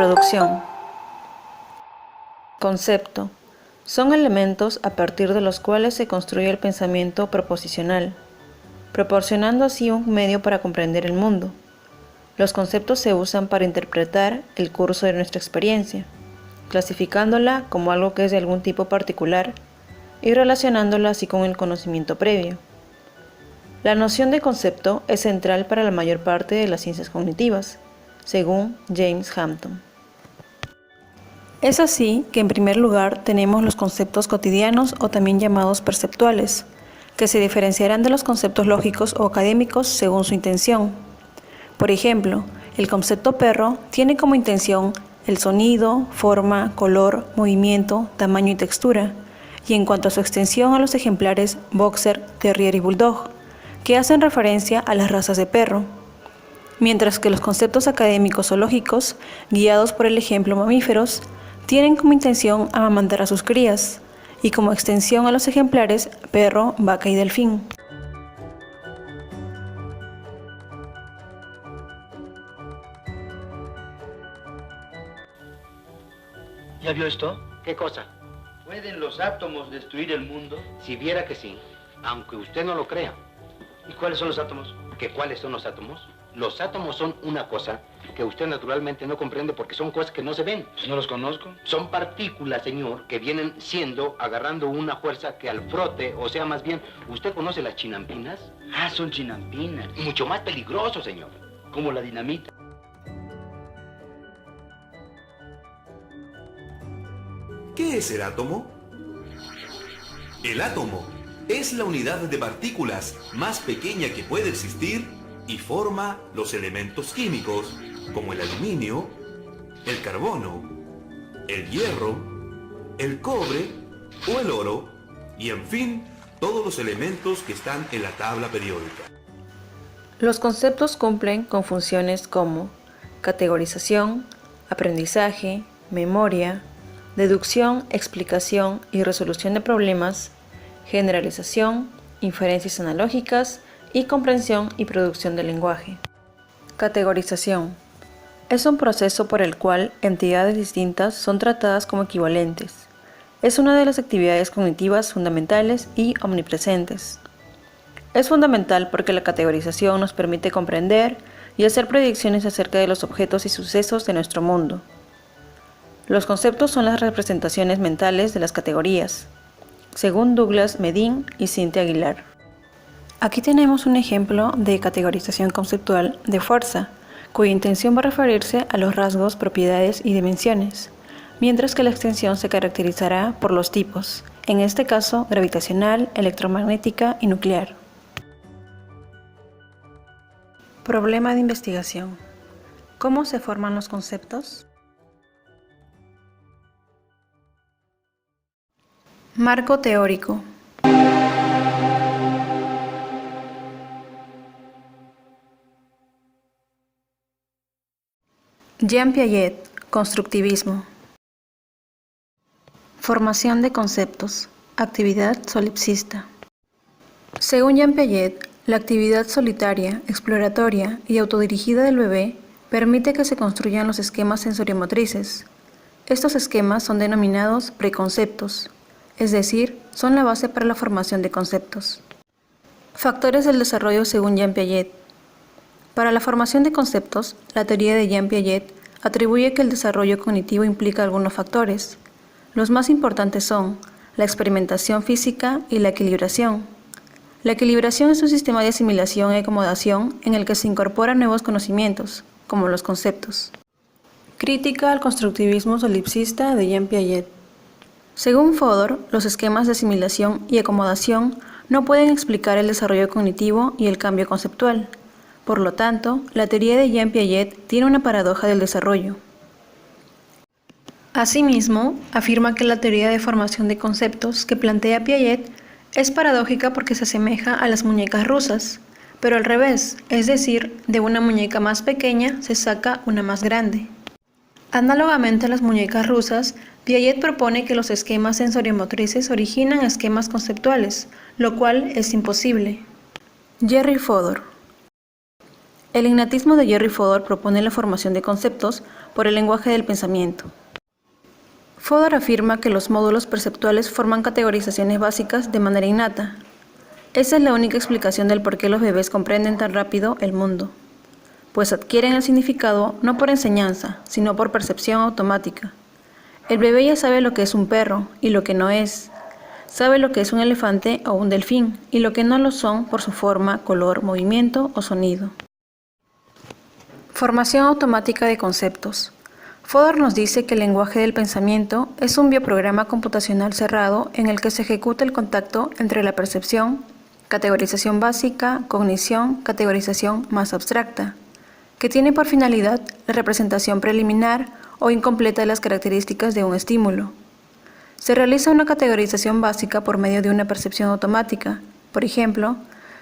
Introducción. Concepto. Son elementos a partir de los cuales se construye el pensamiento proposicional, proporcionando así un medio para comprender el mundo. Los conceptos se usan para interpretar el curso de nuestra experiencia, clasificándola como algo que es de algún tipo particular y relacionándola así con el conocimiento previo. La noción de concepto es central para la mayor parte de las ciencias cognitivas, según James Hampton. Es así que en primer lugar tenemos los conceptos cotidianos o también llamados perceptuales, que se diferenciarán de los conceptos lógicos o académicos según su intención. Por ejemplo, el concepto perro tiene como intención el sonido, forma, color, movimiento, tamaño y textura, y en cuanto a su extensión a los ejemplares boxer, terrier y bulldog, que hacen referencia a las razas de perro, mientras que los conceptos académicos o lógicos, guiados por el ejemplo mamíferos, tienen como intención amamantar a sus crías, y como extensión a los ejemplares perro, vaca y delfín. ¿Ya vio esto? ¿Qué cosa? ¿Pueden los átomos destruir el mundo? Si viera que sí, aunque usted no lo crea. ¿Y cuáles son los átomos? ¿Que cuáles son los átomos? Los átomos son una cosa que usted naturalmente no comprende porque son cosas que no se ven. Pues no los conozco. Son partículas, señor, que vienen siendo, agarrando una fuerza que al frote, o sea, más bien, ¿usted conoce las chinampinas? Ah, son chinampinas. Mucho más peligroso, señor. Como la dinamita. ¿Qué es el átomo? El átomo es la unidad de partículas más pequeña que puede existir y forma los elementos químicos como el aluminio, el carbono, el hierro, el cobre o el oro y en fin, todos los elementos que están en la tabla periódica. Los conceptos cumplen con funciones como categorización, aprendizaje, memoria, deducción, explicación y resolución de problemas, generalización, inferencias analógicas y comprensión y producción del lenguaje. Categorización. Es un proceso por el cual entidades distintas son tratadas como equivalentes. Es una de las actividades cognitivas fundamentales y omnipresentes. Es fundamental porque la categorización nos permite comprender y hacer predicciones acerca de los objetos y sucesos de nuestro mundo. Los conceptos son las representaciones mentales de las categorías, según Douglas Medin y Cynthia Aguilar. Aquí tenemos un ejemplo de categorización conceptual de fuerza, cuya intención va a referirse a los rasgos, propiedades y dimensiones, mientras que la extensión se caracterizará por los tipos, en este caso gravitacional, electromagnética y nuclear. Problema de investigación. ¿Cómo se forman los conceptos? Marco teórico. Jean Piaget, constructivismo. Formación de conceptos, actividad solipsista. Según Jean Piaget, la actividad solitaria, exploratoria y autodirigida del bebé permite que se construyan los esquemas sensoriomotrices. Estos esquemas son denominados preconceptos, es decir, son la base para la formación de conceptos. Factores del desarrollo según Jean Piaget. Para la formación de conceptos, la teoría de Jean Piaget atribuye que el desarrollo cognitivo implica algunos factores. Los más importantes son la experimentación física y la equilibración. La equilibración es un sistema de asimilación y acomodación en el que se incorporan nuevos conocimientos, como los conceptos. Crítica al constructivismo solipsista de Jean Piaget. Según Fodor, los esquemas de asimilación y acomodación no pueden explicar el desarrollo cognitivo y el cambio conceptual. Por lo tanto, la teoría de Jean Piaget tiene una paradoja del desarrollo. Asimismo, afirma que la teoría de formación de conceptos que plantea Piaget es paradójica porque se asemeja a las muñecas rusas, pero al revés, es decir, de una muñeca más pequeña se saca una más grande. Análogamente a las muñecas rusas, Piaget propone que los esquemas sensoriomotrices originan esquemas conceptuales, lo cual es imposible. Jerry Fodor. El innatismo de Jerry Fodor propone la formación de conceptos por el lenguaje del pensamiento. Fodor afirma que los módulos perceptuales forman categorizaciones básicas de manera innata. Esa es la única explicación del por qué los bebés comprenden tan rápido el mundo, pues adquieren el significado no por enseñanza, sino por percepción automática. El bebé ya sabe lo que es un perro y lo que no es. Sabe lo que es un elefante o un delfín y lo que no lo son por su forma, color, movimiento o sonido. Formación automática de conceptos. Fodor nos dice que el lenguaje del pensamiento es un bioprograma computacional cerrado en el que se ejecuta el contacto entre la percepción, categorización básica, cognición, categorización más abstracta, que tiene por finalidad la representación preliminar o incompleta de las características de un estímulo. Se realiza una categorización básica por medio de una percepción automática. Por ejemplo,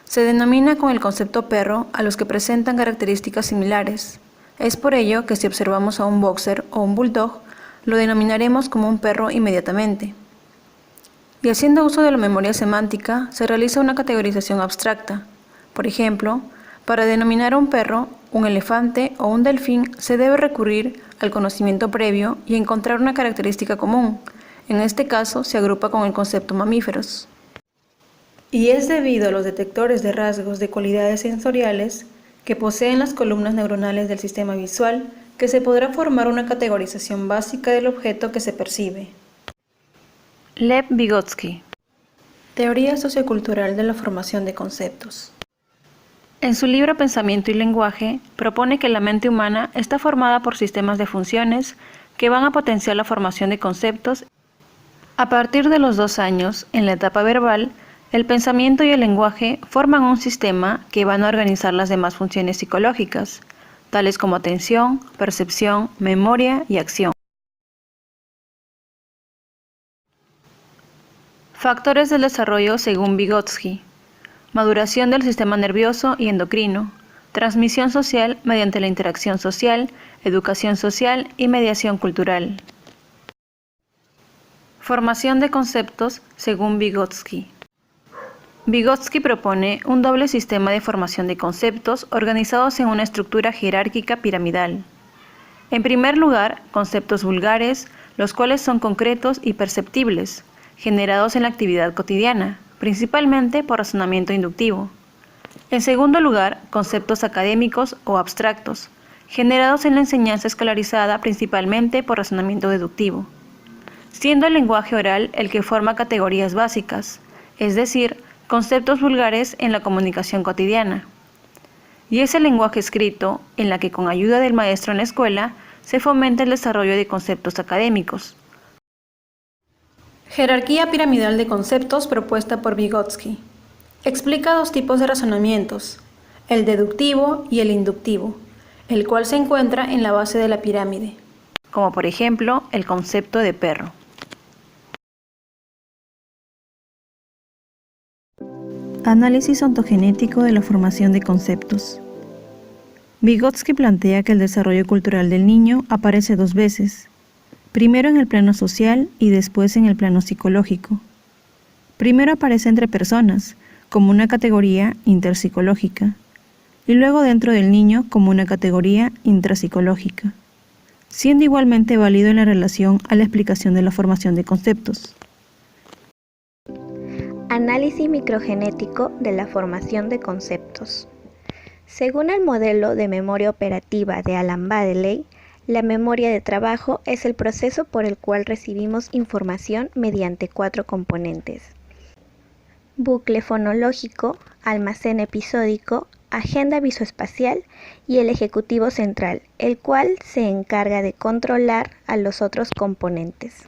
se denomina con el concepto perro a los que presentan características similares. Es por ello que si observamos a un boxer o un bulldog, lo denominaremos como un perro inmediatamente. Y haciendo uso de la memoria semántica, se realiza una categorización abstracta. Por ejemplo, para denominar a un perro, un elefante o un delfín se debe recurrir al conocimiento previo y encontrar una característica común. En este caso, se agrupa con el concepto mamíferos. Y es debido a los detectores de rasgos de cualidades sensoriales que poseen las columnas neuronales del sistema visual que se podrá formar una categorización básica del objeto que se percibe. Lev Vygotsky. Teoría sociocultural de la formación de conceptos. En su libro Pensamiento y lenguaje, propone que la mente humana está formada por sistemas de funciones que van a potenciar la formación de conceptos. A partir de los 2 años, en la etapa verbal, el pensamiento y el lenguaje forman un sistema que van a organizar las demás funciones psicológicas, tales como atención, percepción, memoria y acción. Factores del desarrollo según Vygotsky. Maduración del sistema nervioso y endocrino, transmisión social mediante la interacción social, educación social y mediación cultural. Formación de conceptos según Vygotsky. Vygotsky propone un doble sistema de formación de conceptos organizados en una estructura jerárquica piramidal. En primer lugar, conceptos vulgares, los cuales son concretos y perceptibles, generados en la actividad cotidiana, principalmente por razonamiento inductivo. En segundo lugar, conceptos académicos o abstractos, generados en la enseñanza escolarizada principalmente por razonamiento deductivo, siendo el lenguaje oral el que forma categorías básicas, es decir, conceptos vulgares en la comunicación cotidiana. Y es el lenguaje escrito en la que con ayuda del maestro en la escuela se fomenta el desarrollo de conceptos académicos. Jerarquía piramidal de conceptos propuesta por Vygotsky. Explica 2 tipos de razonamientos, el deductivo y el inductivo, el cual se encuentra en la base de la pirámide, como por ejemplo el concepto de perro. Análisis ontogenético de la formación de conceptos. Vygotsky plantea que el desarrollo cultural del niño aparece 2 veces, primero en el plano social y después en el plano psicológico. Primero aparece entre personas, como una categoría interpsicológica, y luego dentro del niño como una categoría intrapsicológica, siendo igualmente válido en la relación a la explicación de la formación de conceptos. Análisis microgenético de la formación de conceptos. Según el modelo de memoria operativa de Alan Baddeley, la memoria de trabajo es el proceso por el cual recibimos información mediante 4 componentes: bucle fonológico, almacén episódico, agenda visoespacial y el ejecutivo central, el cual se encarga de controlar a los otros componentes.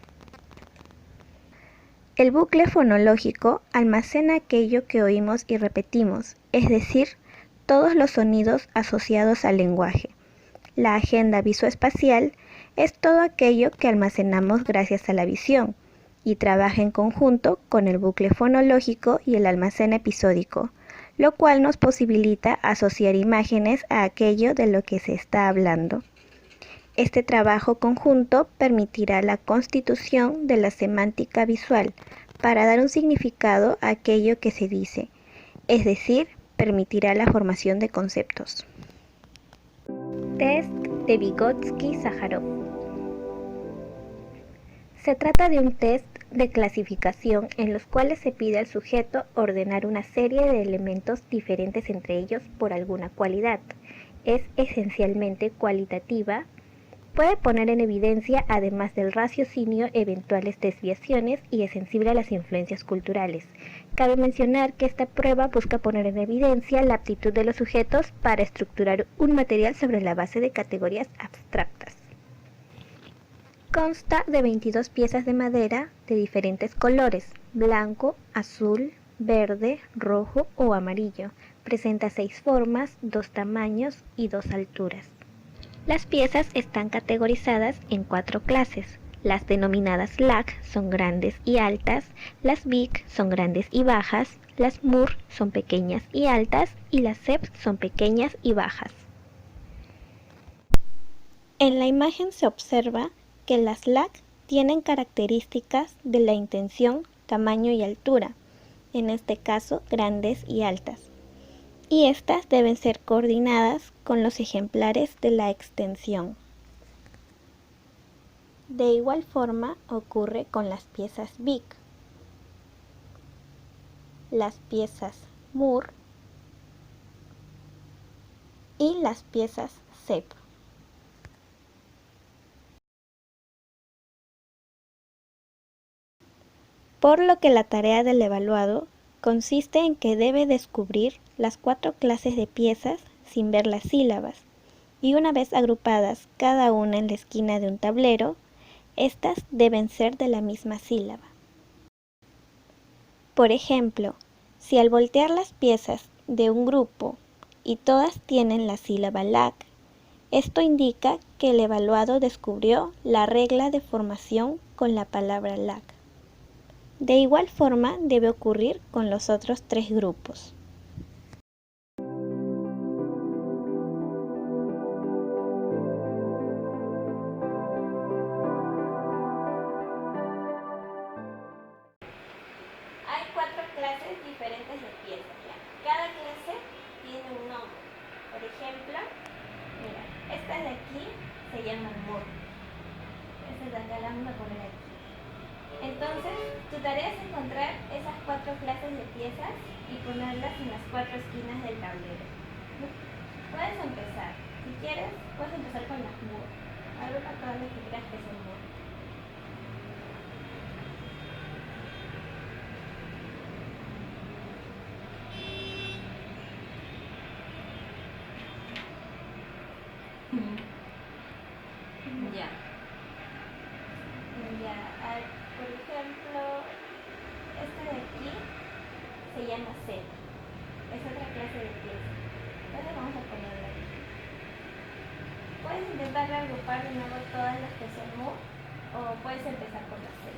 El bucle fonológico almacena aquello que oímos y repetimos, es decir, todos los sonidos asociados al lenguaje. La agenda visoespacial es todo aquello que almacenamos gracias a la visión y trabaja en conjunto con el bucle fonológico y el almacén episódico, lo cual nos posibilita asociar imágenes a aquello de lo que se está hablando. Este trabajo conjunto permitirá la constitución de la semántica visual para dar un significado a aquello que se dice, es decir, permitirá la formación de conceptos. Test de Vygotsky-Sájarov. Se trata de un test de clasificación en los cuales se pide al sujeto ordenar una serie de elementos diferentes entre ellos por alguna cualidad. Es esencialmente cualitativa. Puede poner en evidencia, además del raciocinio, eventuales desviaciones y es sensible a las influencias culturales. Cabe mencionar que esta prueba busca poner en evidencia la aptitud de los sujetos para estructurar un material sobre la base de categorías abstractas. Consta de 22 piezas de madera de diferentes colores: blanco, azul, verde, rojo o amarillo. Presenta 6 formas, 2 tamaños y 2 alturas. Las piezas están categorizadas en 4 clases. Las denominadas LAC son grandes y altas, las BIC son grandes y bajas, las MUR son pequeñas y altas y las CEP son pequeñas y bajas. En la imagen se observa que las LAC tienen características de la intención, tamaño y altura, en este caso grandes y altas, y estas deben ser coordinadas con los ejemplares de la extensión. De igual forma ocurre con las piezas BIC, las piezas MUR y las piezas CEP. Por lo que la tarea del evaluado consiste en que debe descubrir las 4 clases de piezas sin ver las sílabas, y una vez agrupadas cada una en la esquina de un tablero, estas deben ser de la misma sílaba. Por ejemplo, si al voltear las piezas de un grupo y todas tienen la sílaba LAC, esto indica que el evaluado descubrió la regla de formación con la palabra LAC. De igual forma debe ocurrir con los otros 3 grupos. Hay 4 clases diferentes de piezas, ¿ya? Cada clase tiene un nombre. Por ejemplo, mira, estas de aquí se llaman MUR. Estas de acá las vamos a poner aquí. Entonces, tu tarea es encontrar esas 4 clases de piezas y ponerlas en las 4 esquinas del tablero. Puedes empezar. Si quieres, puedes empezar con las MUR. Agrupa todas las que creas que son MUR. Ya. Por ejemplo, esta de aquí se llama C. Es otra clase de pieza. Entonces vamos a ponerla aquí. Puedes intentar agrupar de nuevo todas las que son MUR o puedes empezar con la C.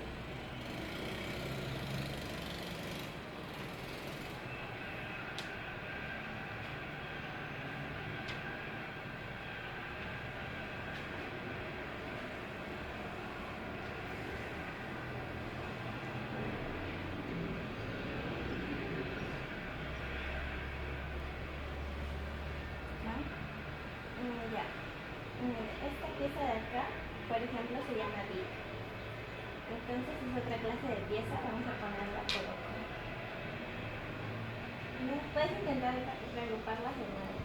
Esta pieza de acá, por ejemplo, se llama BIC. Entonces es otra clase de pieza, vamos a ponerla por acá. Puedes intentar reagruparlas de nuevo.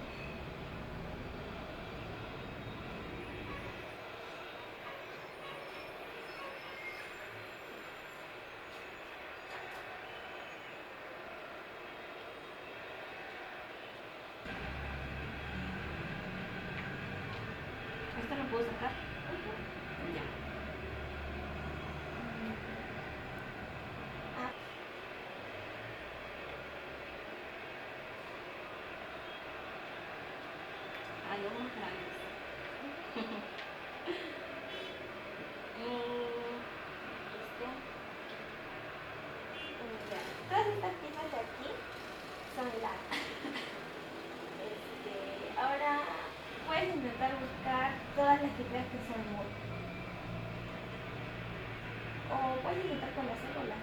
¿Esto lo puedo sacar? Ya. Algo más grande. Todas estas piezas de aquí son LAC. Ahora puedes intentar buscar todas las que creas que son MUR. O puedes intentar con la cédula.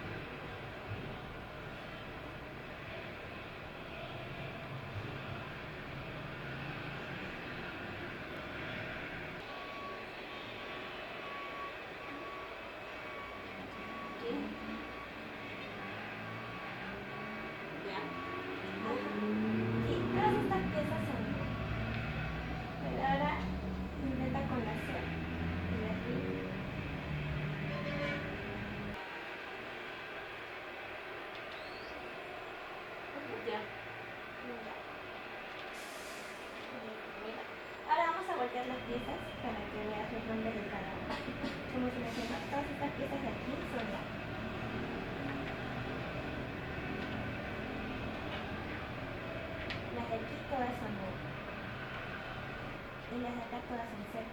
piezas para que veas los nombres de cada una. Como se mencionó, todas estas piezas de aquí son la. Las de aquí todas son U. Y las de acá todas son C.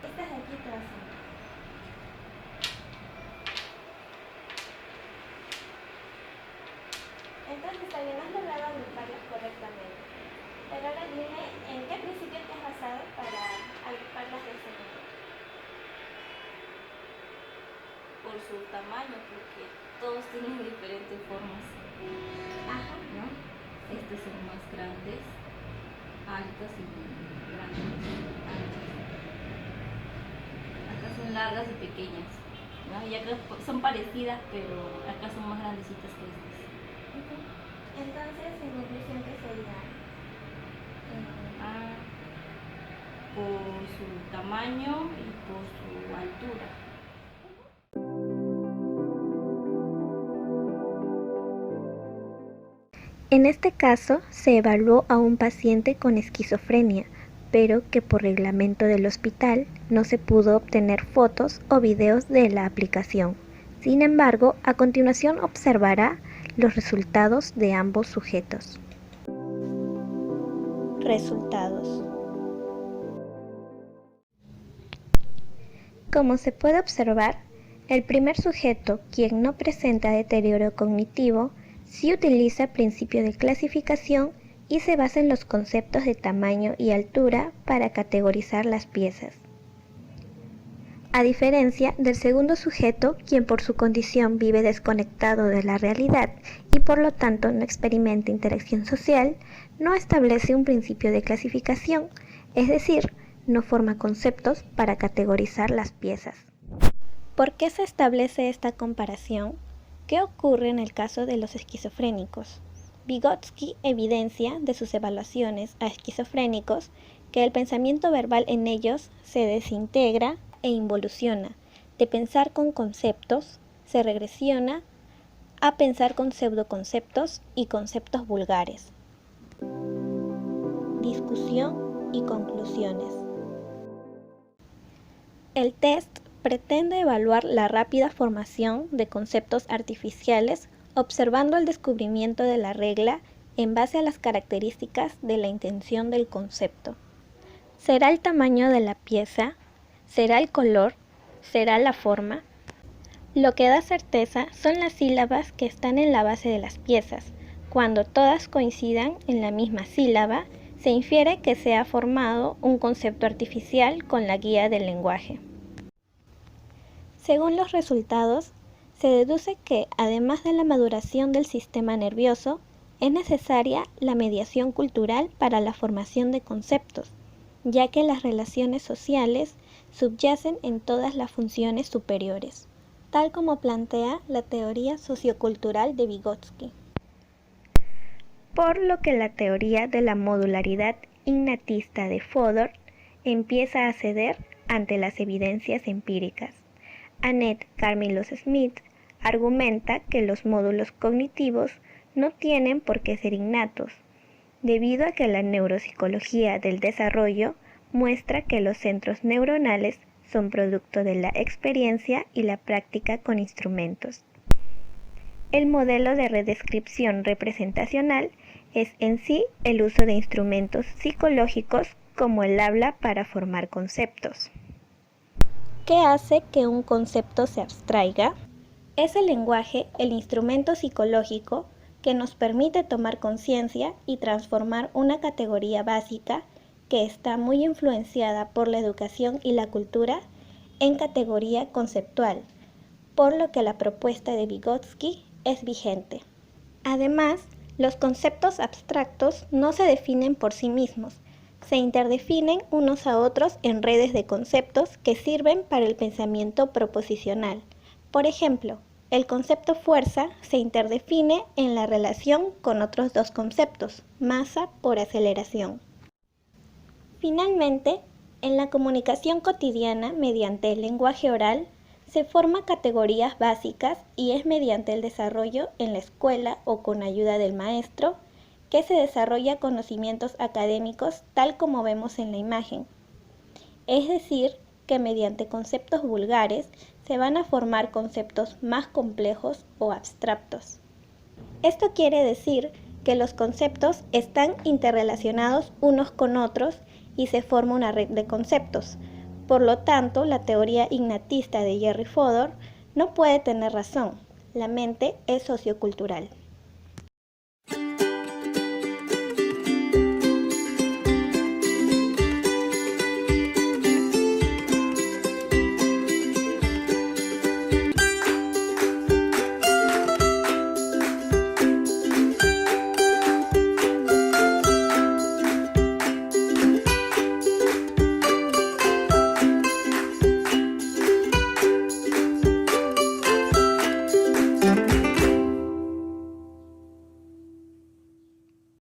Estas de aquí todas son U. Entonces, también has logrado agruparlas correctamente. Pero ahora dime, ¿en qué principio te has basado para agruparlas de ese modo? Por su tamaño, porque todos tienen diferentes formas, Ajá. ¿no? Estos son más grandes, altos y grandes, anchas. Acá son largas y pequeñas, ¿no? Y acá son parecidas, pero acá son más grandecitas que estas. Entonces, en conclusión, ¿qué sería? Por su tamaño y por su altura. En este caso, se evaluó a un paciente con esquizofrenia, pero que por reglamento del hospital no se pudo obtener fotos o videos de la aplicación. Sin embargo, a continuación observará los resultados de ambos sujetos. Resultados. Como se puede observar, el primer sujeto, quien no presenta deterioro cognitivo, sí utiliza principio de clasificación y se basa en los conceptos de tamaño y altura para categorizar las piezas. A diferencia del segundo sujeto, quien por su condición vive desconectado de la realidad y por lo tanto no experimenta interacción social, no establece un principio de clasificación, es decir, no forma conceptos para categorizar las piezas. ¿Por qué se establece esta comparación? ¿Qué ocurre en el caso de los esquizofrénicos? Vygotsky evidencia de sus evaluaciones a esquizofrénicos que el pensamiento verbal en ellos se desintegra e involuciona. De pensar con conceptos, se regresiona a pensar con pseudoconceptos y conceptos vulgares. Discusión y conclusiones. El test pretende evaluar la rápida formación de conceptos artificiales observando el descubrimiento de la regla en base a las características de la intención del concepto. ¿Será el tamaño de la pieza? ¿Será el color? ¿Será la forma? Lo que da certeza son las sílabas que están en la base de las piezas. Cuando todas coincidan en la misma sílaba, se infiere que se ha formado un concepto artificial con la guía del lenguaje. Según los resultados, se deduce que, además de la maduración del sistema nervioso, es necesaria la mediación cultural para la formación de conceptos, ya que las relaciones sociales subyacen en todas las funciones superiores, tal como plantea la teoría sociocultural de Vygotsky. Por lo que la teoría de la modularidad innatista de Fodor empieza a ceder ante las evidencias empíricas. Annette Karmilos-Smith argumenta que los módulos cognitivos no tienen por qué ser innatos, debido a que la neuropsicología del desarrollo muestra que los centros neuronales son producto de la experiencia y la práctica con instrumentos. El modelo de redescripción representacional es en sí el uso de instrumentos psicológicos como el habla para formar conceptos. ¿Qué hace que un concepto se abstraiga? Es el lenguaje el instrumento psicológico que nos permite tomar conciencia y transformar una categoría básica que está muy influenciada por la educación y la cultura en categoría conceptual, por lo que la propuesta de Vygotsky es vigente. Además, los conceptos abstractos no se definen por sí mismos, se interdefinen unos a otros en redes de conceptos que sirven para el pensamiento proposicional. Por ejemplo, el concepto fuerza se interdefine en la relación con otros dos conceptos, masa por aceleración. Finalmente, en la comunicación cotidiana mediante el lenguaje oral, se forman categorías básicas y es mediante el desarrollo en la escuela o con ayuda del maestro que se desarrolla conocimientos académicos tal como vemos en la imagen. Es decir, que mediante conceptos vulgares se van a formar conceptos más complejos o abstractos. Esto quiere decir que los conceptos están interrelacionados unos con otros y se forma una red de conceptos. Por lo tanto, la teoría ignatista de Jerry Fodor no puede tener razón. La mente es sociocultural.